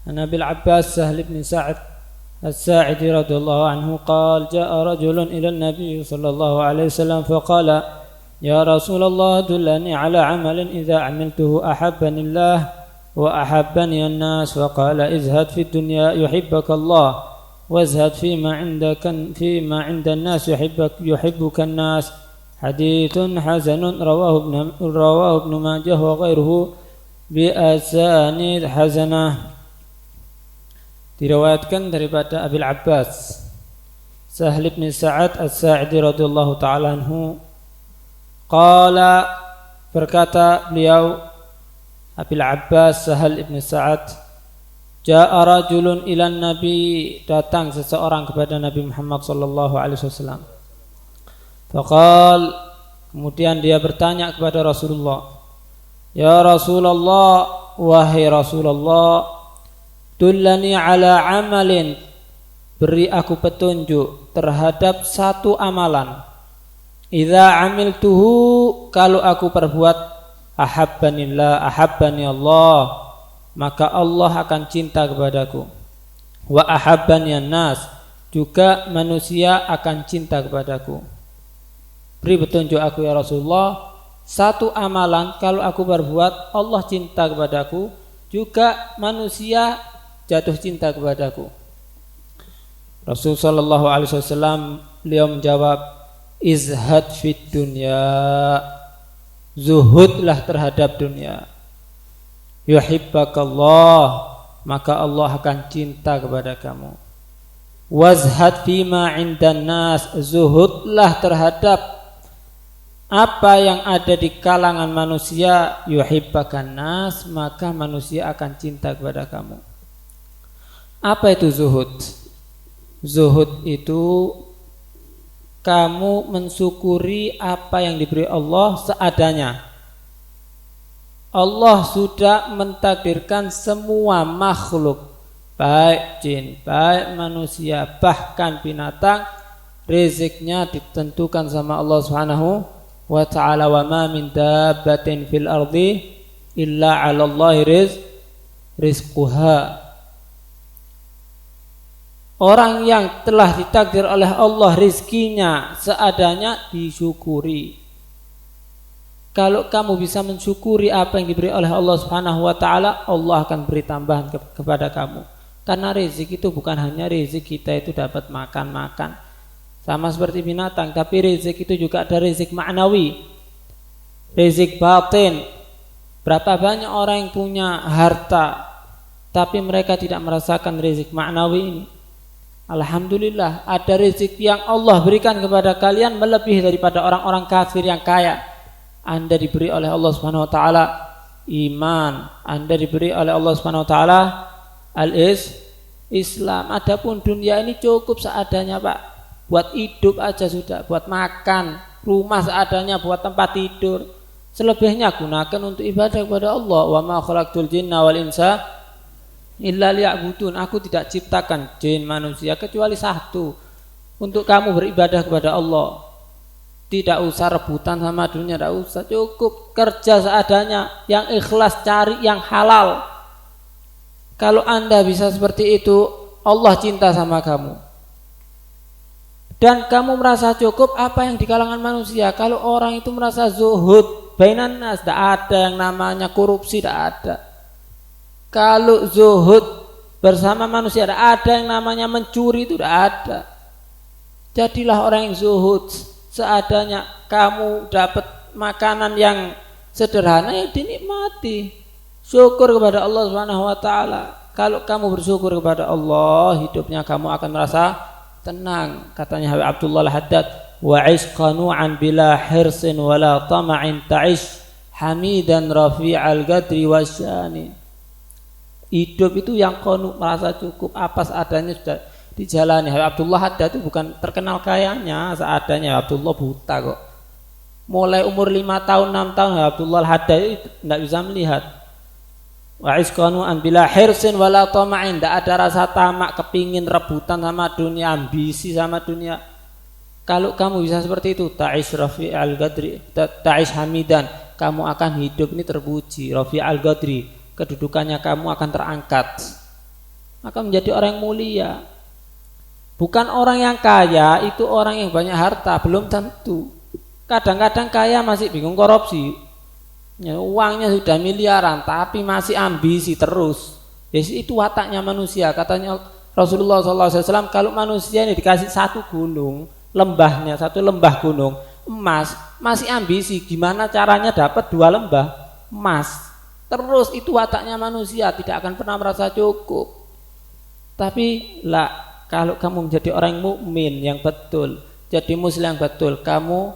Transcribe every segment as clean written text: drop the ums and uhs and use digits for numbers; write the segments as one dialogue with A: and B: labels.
A: عن أبي العباس سهل بن سعد الساعدي رضي الله عنه قال جاء رجل إلى النبي صلى الله عليه وسلم فقال يا رسول الله دلني على عمل إذا عملته أحبني الله وأحبني الناس فقال ازهد في الدنيا يحبك الله وازهد فيما عند الناس يحبك الناس حديث حسن رواه ابن ماجه وغيره بأسانيد حسنة. Diriwayatkan daripada Abil Abbas Sahal bin Sa'ad As-Sa'idi radhiyallahu ta'ala anhu qala, berkata beliau Abil Abbas Sahal bin Sa'ad, ja'a rajulun ilan nabi, datang seseorang kepada Nabi Muhammad sallallahu alaihi wasallam. Faqal, kemudian dia bertanya kepada Rasulullah, ya Rasulullah, wahai Rasulullah, dullani ala amalin, beri aku petunjuk terhadap satu amalan. Idza amiltuhu, kalau aku perbuat, ahabbanillah, ahabbani Allah, maka Allah akan cinta kepadaku. Wa ahabbani nas, juga manusia akan cinta kepadaku. Beri petunjuk aku ya Rasulullah, satu amalan kalau aku berbuat Allah cinta kepadaku, juga manusia jatuh cinta kepadaku. Rasul sallallahu alaihi wasallam beliau menjawab, izhad fid dunya, zuhudlah terhadap dunia. Yuhibbakallah, maka Allah akan cinta kepada kamu. Wazhad fima indan nas, zuhudlah terhadap apa yang ada di kalangan manusia. Yuhibbakan nas, maka manusia akan cinta kepada kamu. Apa itu zuhud? Zuhud itu kamu mensyukuri apa yang diberi Allah seadanya. Allah sudah mentakdirkan semua makhluk, baik jin, baik manusia, bahkan binatang, rezeknya ditentukan sama Allah Subhanahu wa ta'ala. Wa ma min dabbatin fil ardi illa 'ala Allahi rizquha. Orang yang telah ditakdir oleh Allah rizkinya seadanya disyukuri. Kalau kamu bisa mensyukuri apa yang diberi oleh Allah Subhanahu wa ta'ala, Allah akan beri tambahan kepada kamu. Karena rezeki itu bukan hanya rezeki kita itu dapat makan-makan sama seperti binatang, tapi rezeki itu juga ada rezeki ma'nawi, rezeki batin. Berapa banyak orang yang punya harta tapi mereka tidak merasakan rezeki ma'nawi ini. Alhamdulillah, ada rezeki yang Allah berikan kepada kalian melebihi daripada orang-orang kafir yang kaya. Anda diberi oleh Allah Subhanahu wa taala iman, Anda diberi oleh Allah Subhanahu wa taala Islam. Adapun dunia ini cukup seadanya, Pak. Buat hidup aja sudah, buat makan, rumah seadanya, buat tempat tidur. Selebihnya gunakan untuk ibadah kepada Allah. Wa ma khalaqtul jinna wal insa illa liya'budun. Aku tidak ciptakan jin manusia kecuali satu, untuk kamu beribadah kepada Allah. Tidak usah rebutan sama dunia, tidak usah, cukup kerja seadanya, yang ikhlas, cari yang halal. Kalau Anda bisa seperti itu, Allah cinta sama kamu. Dan kamu merasa cukup apa yang di kalangan manusia. Kalau orang itu merasa zuhud bainan nas, tidak ada yang namanya korupsi, tidak ada. Kalau zuhud bersama manusia, tidak ada yang namanya mencuri, itu tidak ada. Jadilah orang yang zuhud seadanya. Kamu dapat makanan yang sederhana yang dinikmati, syukur kepada Allah Subhanahu wa taala. Kalau kamu bersyukur kepada Allah, hidupnya kamu akan merasa tenang. Katanya Habib Abdullah Al-Haddad, wa isqanu'an bila hirsin wala tama'in ta'ish hamidan rafi'al gadri wasyani. Hidup itu yang qanu, merasa cukup, apa seadanya sudah dijalani. Habib Abdullah Haddad itu bukan terkenal kayanya, seadanya. Abdullah buta kok. Mulai umur 5 tahun, 6 tahun Abdullah Haddad itu tidak bisa melihat. Wa isqanu'an bila hirsin wala tama'in, tidak ada rasa tamak, kepingin rebutan sama dunia, ambisi sama dunia. Kalau kamu bisa seperti itu, ta'ish rafi'al gadri, ta'ish hamidan, kamu akan hidup ini terpuji. Rafi'al gadri, kedudukannya kamu akan terangkat. akan menjadi orang yang mulia. Bukan orang yang kaya itu orang yang banyak harta, belum tentu. Kadang-kadang kaya masih bingung korupsi, ya, uangnya sudah miliaran tapi masih ambisi terus. Jadi itu wataknya manusia. Katanya Rasulullah SAW, kalau manusia ini dikasih satu gunung, lembahnya satu lembah gunung emas, masih ambisi gimana caranya dapat 2 lembah emas. Terus itu wataknya manusia, tidak akan pernah merasa cukup. Tapi kalau kamu menjadi orang mukmin yang betul, jadi muslim yang betul, kamu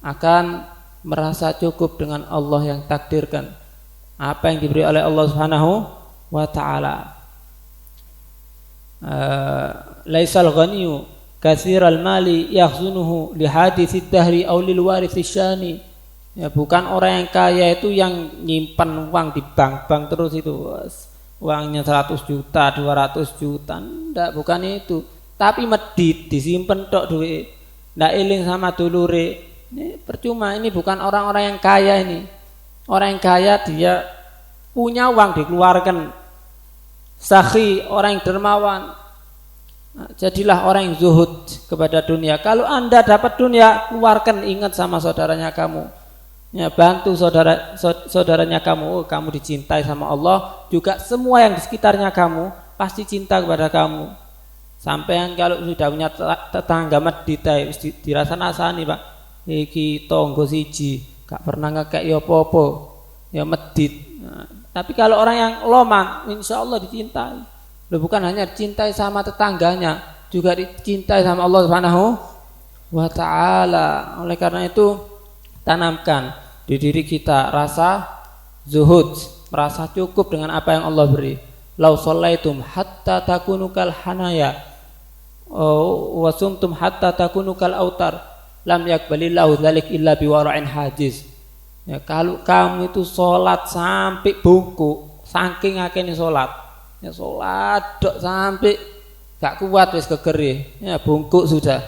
A: akan merasa cukup dengan Allah yang takdirkan, apa yang diberi oleh Allah Subhanahu wa taala. Laisal ghaniyyu katsiral mali yakhzunuhu li haditsid dahri aw lil warithis syani. Ya, bukan orang yang kaya itu yang nyimpan uang di bank terus itu uangnya 100 juta, 200 juta. Enggak, bukan itu. Tapi medit disimpen tok duit. Ndak eling sama dulure. Ini percuma, ini bukan orang-orang yang kaya ini. Orang yang kaya dia punya uang dikeluarkan. Sakhi, orang yang dermawan. Nah, jadilah orang yang zuhud kepada dunia. Kalau Anda dapat dunia, keluarkan, ingat sama saudaranya kamu. Ya, bantu saudaranya kamu. Kamu dicintai sama Allah. Juga semua yang di sekitarnya kamu pasti cinta kepada kamu. Sampean kalau sudah punya tetangga medit dirasa-rasani, Pak. Iki tonggo siji, gak pernah ngekek ya apa-apa, ya medit. Nah, tapi kalau orang yang loman, insya Allah dicintai. Loh, bukan hanya dicintai sama tetangganya, juga dicintai sama Allah Subhanahu wa taala. Oleh karena itu, tanamkan di diri kita rasa zuhud, merasa cukup dengan apa yang Allah beri. Lau shallaitum hatta takunu kal hanaya wa sumtum hatta takunu kal autar lam yakbalillahu dzalik illa biwara'in hadis. Ya, kalau kamu itu sholat sampai bungkuk, saking akehnya sholat, ya sholat dok sampai gak kuat wis keger, ya bungkuk sudah.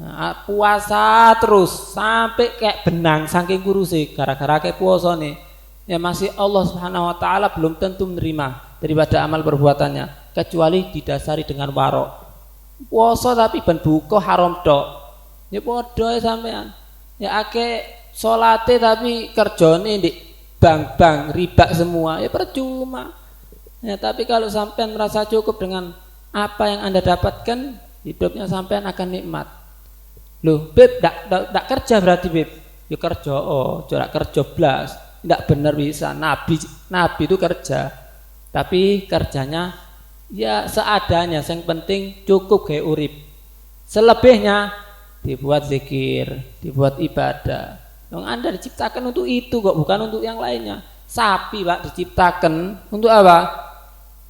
A: Nah, puasa terus sampai kayak benang saking kurusnya gara-gara kayak puasa nih, ya masih Allah Subhanahu wa taala belum tentu menerima daripada amal perbuatannya kecuali didasari dengan warok. Puasa tapi ben buka haram dok. Ya padha sampean. Ya akeh salate tapi kerjane ndek bank riba semua. Ya percuma. Ya tapi kalau sampean merasa cukup dengan apa yang Anda dapatkan, hidupnya sampean akan nikmat. Loh, Beb, ndak kerja berarti, Beb. Ya kerja, jarak kerja blas. Ndak bener bisa. Nabi itu kerja. Tapi kerjanya ya seadanya, yang penting cukup kayak urip. Selebihnya dibuat zikir, dibuat ibadah. Yang Anda diciptakan untuk itu kok, bukan untuk yang lainnya. Sapi, Pak, diciptakan untuk apa?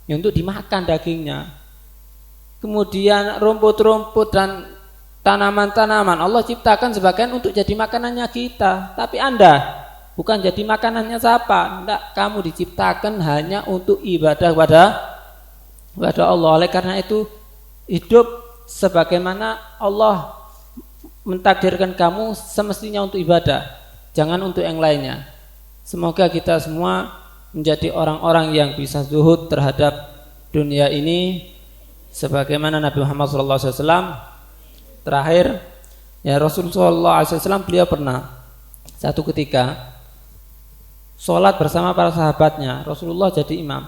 A: Ya untuk dimakan dagingnya. Kemudian rumput-rumput dan tanaman-tanaman Allah ciptakan sebagian untuk jadi makanannya kita. Tapi Anda bukan jadi makanannya siapa? Enggak, kamu diciptakan hanya untuk ibadah kepada Allah. Oleh karena itu, hidup sebagaimana Allah mentakdirkan kamu semestinya untuk ibadah, jangan untuk yang lainnya. Semoga kita semua menjadi orang-orang yang bisa zuhud terhadap dunia ini sebagaimana Nabi Muhammad SAW. Terakhir, ya Rasulullah SAW beliau pernah satu ketika sholat bersama para sahabatnya. Rasulullah jadi imam.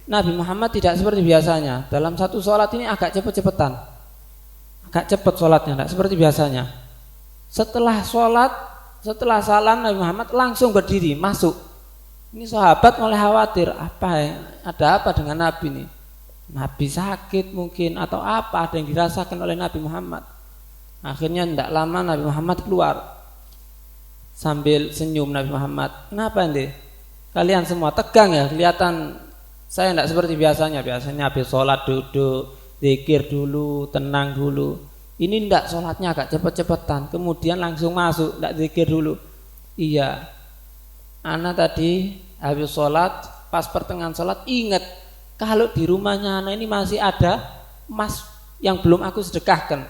A: Nabi Muhammad tidak seperti biasanya. Dalam satu sholat ini agak cepet-cepetan. Agak cepat sholatnya, tidak seperti biasanya. Setelah sholat, setelah salam Nabi Muhammad langsung berdiri masuk. Ini sahabat mulai khawatir, ada apa dengan Nabi ini? Nabi sakit mungkin atau apa ada yang dirasakan oleh Nabi Muhammad. Akhirnya tidak lama Nabi Muhammad keluar sambil senyum. Nabi Muhammad, kenapa nih? Kalian semua tegang ya, kelihatan saya tidak seperti biasanya. Biasanya habis sholat duduk, zikir dulu, tenang dulu. Ini ndak, sholatnya agak cepet-cepetan, kemudian langsung masuk, ndak zikir dulu. Iya, ana tadi habis sholat, pas pertengahan sholat ingat kalau di rumahnya ana ini masih ada emas yang belum aku sedekahkan.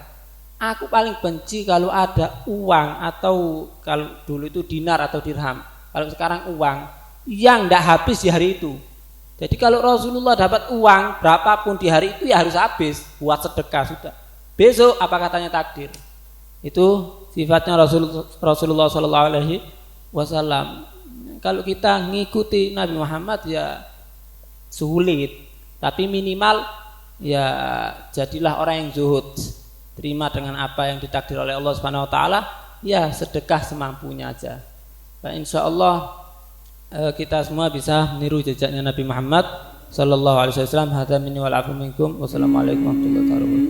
A: Aku paling benci kalau ada uang atau kalau dulu itu dinar atau dirham, kalau sekarang uang yang ndak habis di hari itu. Jadi kalau Rasulullah dapat uang berapapun di hari itu ya harus habis buat sedekah sudah. Besok apa katanya takdir. Itu sifatnya Rasulullah Shallallahu Alaihi Wasallam. Kalau kita ngikuti Nabi Muhammad ya sulit, tapi minimal ya jadilah orang yang zuhud. Terima dengan apa yang ditakdir oleh Allah Subhanahu Wa Taala. Ya sedekah semampunya aja. Nah, insya Allah kita semua bisa meniru jejaknya Nabi Muhammad Sallallahu Alaihi Wasallam. Hadza minni wal afu minkum. Wassalamualaikum warahmatullahi wabarakatuh.